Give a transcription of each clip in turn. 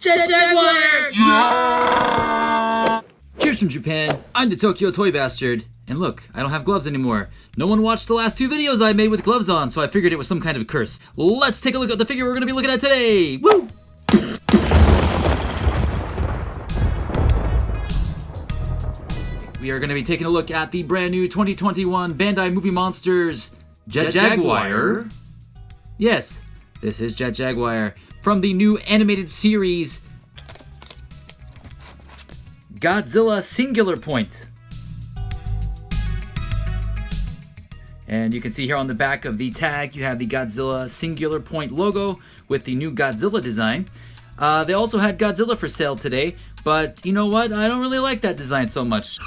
Jaguar! Cheers from Japan, I'm the Tokyo Toy Bastard. And look, I don't have gloves anymore. No one watched the last 2 videos I made with gloves on, so I figured it was some kind of curse. Let's take a look at the figure we're gonna be looking at today! Woo! We are gonna be taking a look at the brand new 2021 Bandai Movie Monsters Jaguar. Yes, this is Jaguar from the new animated series Godzilla Singular Point. And you can see here on the back of the tag, you have the Godzilla Singular Point logo with the new Godzilla design. They also had Godzilla for sale today, but you know what? I don't really like that design so much.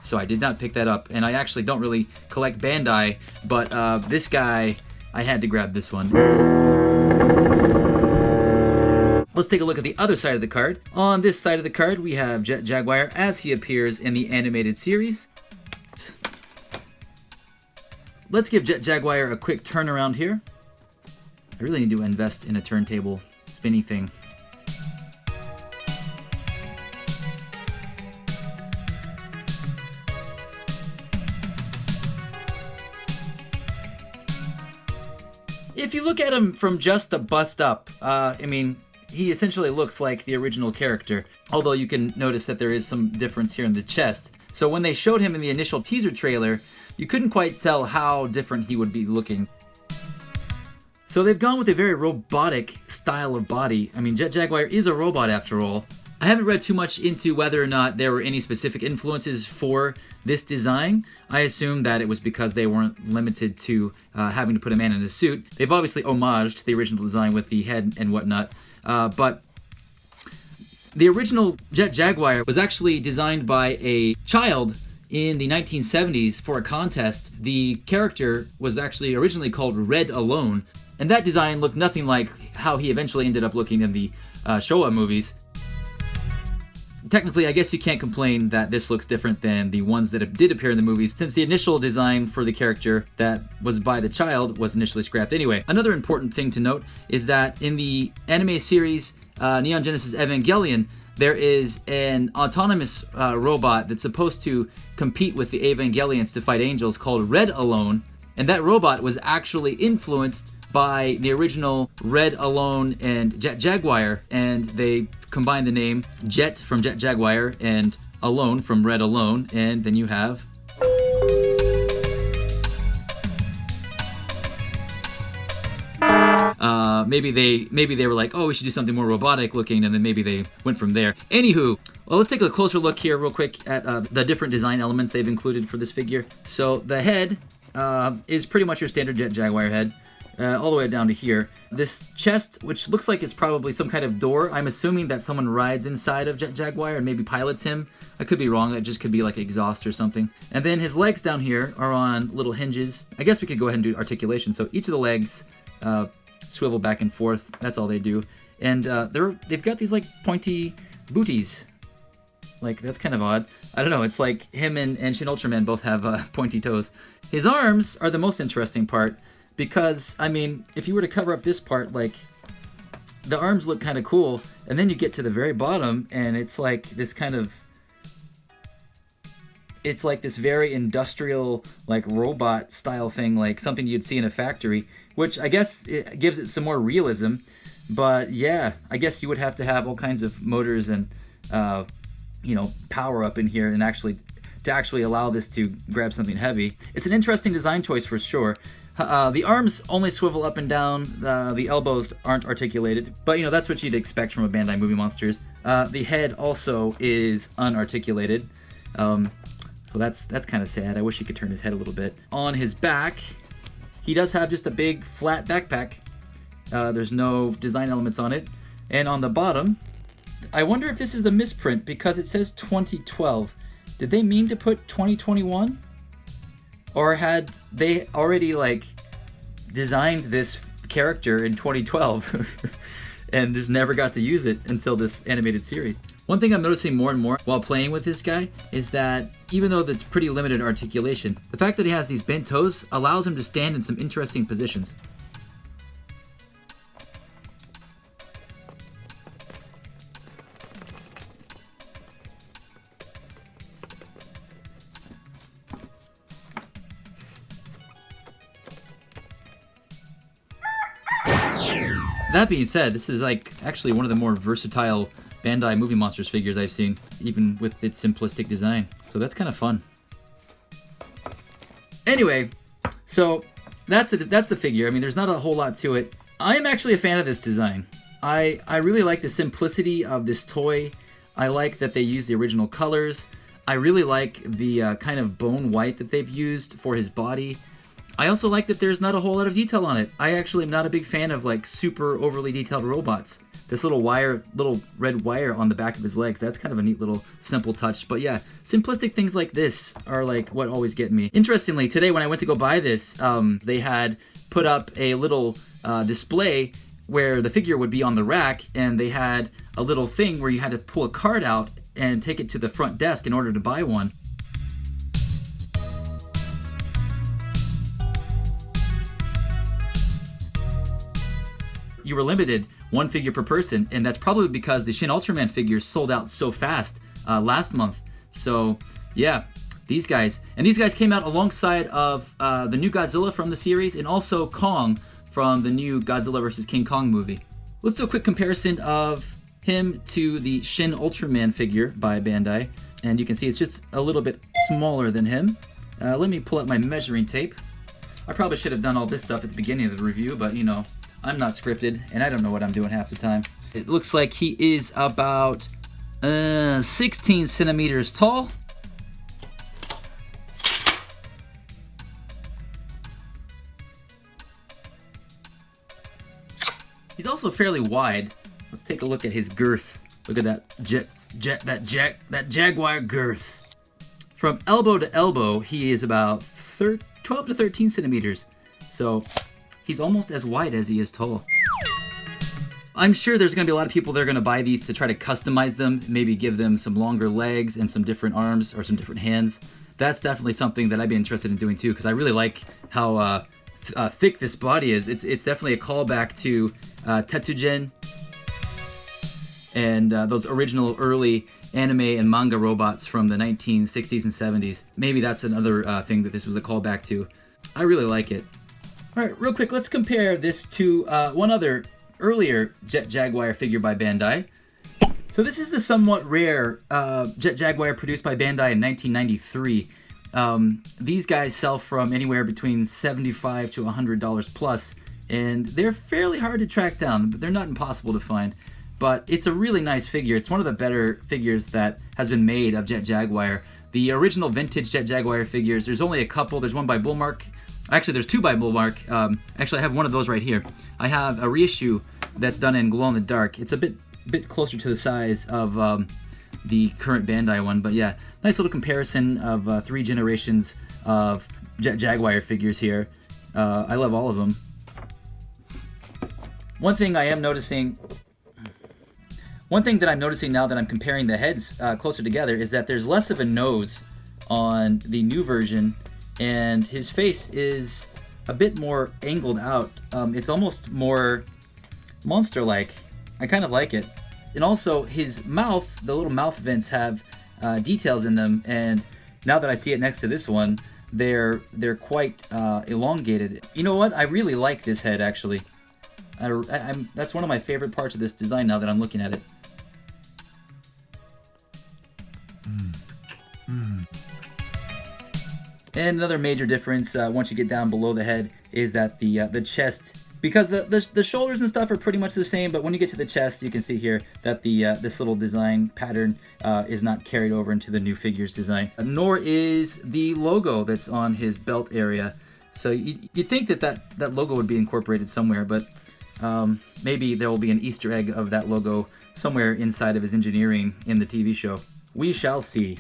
So I did not pick that up, and I actually don't really collect Bandai, but this guy, I had to grab this one. Let's take a look at the other side of the card. On this side of the card, we have Jaguar as he appears in the animated series. Let's give Jaguar a quick turnaround here. I really need to invest in a turntable spinny thing. If you look at him from just the bust up, I mean, he essentially looks like the original character, although you can notice that there is some difference here in the chest. So when they showed him in the initial teaser trailer, you couldn't quite tell how different he would be looking. So they've gone with a very robotic style of body. I mean, Jaguar is a robot after all. I haven't read too much into whether or not there were any specific influences for this design. I assume that it was because they weren't limited to having to put a man in a suit. They've obviously homaged the original design with the head and whatnot, but the original Jaguar was actually designed by a child in the 1970s for a contest. The character was actually originally called Red Alone, and that design looked nothing like how he eventually ended up looking in the Showa movies. Technically, I guess you can't complain that this looks different than the ones that did appear in the movies, since the initial design for the character that was by the child was initially scrapped anyway. Another important thing to note is that in the anime series Neon Genesis Evangelion, there is an autonomous robot that's supposed to compete with the Evangelions to fight angels called Red Alone, and that robot was actually influenced by the original Red Alone and Jaguar, and they combined the name Jet from Jaguar and Alone from Red Alone, and then you have maybe they were like, oh, we should do something more robotic looking, and then maybe they went from there. Anywho, well, let's take a closer look here real quick at the different design elements they've included for this figure. So the head is pretty much your standard Jaguar head, all the way down to here. This chest, which looks like it's probably some kind of door. I'm assuming that someone rides inside of Jaguar and maybe pilots him. I could be wrong. It just could be like exhaust or something. And then his legs down here are on little hinges. I guess we could go ahead and do articulation. So each of the legs swivel back and forth. That's all they do. And they've got these like pointy booties. Like, that's kind of odd. I don't know, it's like him and Shin Ultraman both have pointy toes. His arms are the most interesting part because, I mean, if you were to cover up this part, like, the arms look kind of cool, and then you get to the very bottom, and it's like this kind of... It's like this very industrial, like, robot-style thing, like something you'd see in a factory, which I guess it gives it some more realism. But yeah, I guess you would have to have all kinds of motors and, you know, power up in here and actually allow this to grab something heavy. It's an interesting design choice for sure. The arms only swivel up and down. The elbows aren't articulated, but you know, that's what you'd expect from a Bandai Movie Monsters. The head also is unarticulated. So that's kind of sad. I wish he could turn his head a little bit. On his back, he does have just a big flat backpack. There's no design elements on it. And on the bottom, I wonder if this is a misprint because it says 2012. Did they mean to put 2021? Or had they already like designed this character in 2012 and just never got to use it until this animated series? One thing I'm noticing more and more while playing with this guy is that even though that's pretty limited articulation, the fact that he has these bent toes allows him to stand in some interesting positions. That being said, this is like actually one of the more versatile Bandai Movie Monsters figures I've seen, even with its simplistic design. So that's kind of fun. Anyway, so that's the figure. I mean, there's not a whole lot to it. I am actually a fan of this design. I really like the simplicity of this toy. I like that they use the original colors. I really like the kind of bone white that they've used for his body. I also like that there's not a whole lot of detail on it. I actually am not a big fan of like super overly detailed robots. This little red wire on the back of his legs, that's kind of a neat little simple touch. But yeah, simplistic things like this are like what always get me. Interestingly, today when I went to go buy this, they had put up a little display where the figure would be on the rack, and they had a little thing where you had to pull a card out and take it to the front desk in order to buy one. You were limited one figure per person, and that's probably because the Shin Ultraman figures sold out so fast last month. So yeah, these guys came out alongside of the new Godzilla from the series, and also Kong from the new Godzilla vs. King Kong movie. Let's do a quick comparison of him to the Shin Ultraman figure by Bandai, and you can see it's just a little bit smaller than him. Let me pull out my measuring tape. I probably should have done all this stuff at the beginning of the review, but you know, I'm not scripted, and I don't know what I'm doing half the time. It looks like he is about 16 centimeters tall. He's also fairly wide. Let's take a look at his girth. Look at that Jaguar girth. From elbow to elbow, he is about 12 to 13 centimeters. So he's almost as wide as he is tall. I'm sure there's going to be a lot of people that are going to buy these to try to customize them, maybe give them some longer legs and some different arms or some different hands. That's definitely something that I'd be interested in doing too, because I really like how thick this body is. It's definitely a callback to Tetsugen and those original early anime and manga robots from the 1960s and 70s. Maybe that's another thing that this was a callback to. I really like it. Alright, real quick, let's compare this to one other earlier Jet Jaguar figure by Bandai. So this is the somewhat rare Jet Jaguar produced by Bandai in 1993. These guys sell from anywhere between $75 to $100 plus, and they're fairly hard to track down, but they're not impossible to find. But it's a really nice figure. It's one of the better figures that has been made of Jet Jaguar. The original vintage Jet Jaguar figures, there's only a couple. There's one by Bullmark. Actually, there's two by Bullmark. Actually, I have one of those right here. I have a reissue that's done in glow-in-the-dark. It's a bit closer to the size of the current Bandai one. But yeah, nice little comparison of 3 generations of Jet Jaguar figures here. I love all of them. One thing that I'm noticing now that I'm comparing the heads closer together is that there's less of a nose on the new version, and his face is a bit more angled out. It's almost more monster-like. I kind of like it. And also his mouth, the little mouth vents have details in them, and now that I see it next to this one, they're quite elongated. You know what? I really like this head, actually. That's one of my favorite parts of this design now that I'm looking at it. And another major difference once you get down below the head is that the chest, because the shoulders and stuff are pretty much the same, but when you get to the chest, you can see here that this little design pattern is not carried over into the new figure's design. Nor is the logo that's on his belt area. So you'd think that logo would be incorporated somewhere, but maybe there will be an Easter egg of that logo somewhere inside of his engineering in the TV show. We shall see.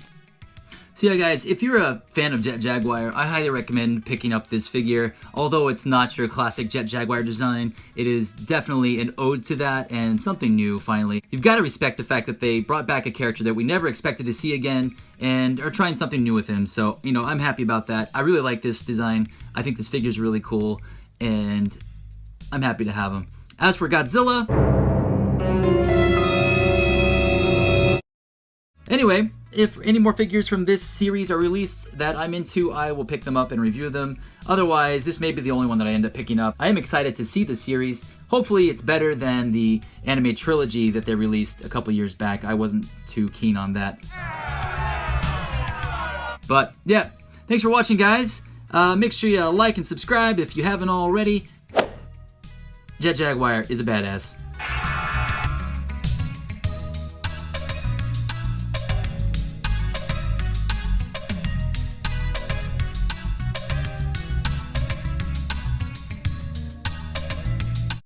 So yeah guys, if you're a fan of Jet Jaguar, I highly recommend picking up this figure. Although it's not your classic Jet Jaguar design, it is definitely an ode to that and something new finally. You've got to respect the fact that they brought back a character that we never expected to see again and are trying something new with him. So, you know, I'm happy about that. I really like this design. I think this figure is really cool and I'm happy to have him. As for Godzilla, Anyway, if any more figures from this series are released that I'm into, I will pick them up and review them. Otherwise, this may be the only one that I end up picking up. I am excited to see the series. Hopefully it's better than the anime trilogy that they released a couple years back. I wasn't too keen on that. But yeah, thanks for watching, guys. Make sure you like and subscribe if you haven't already. Jet Jaguar is a badass.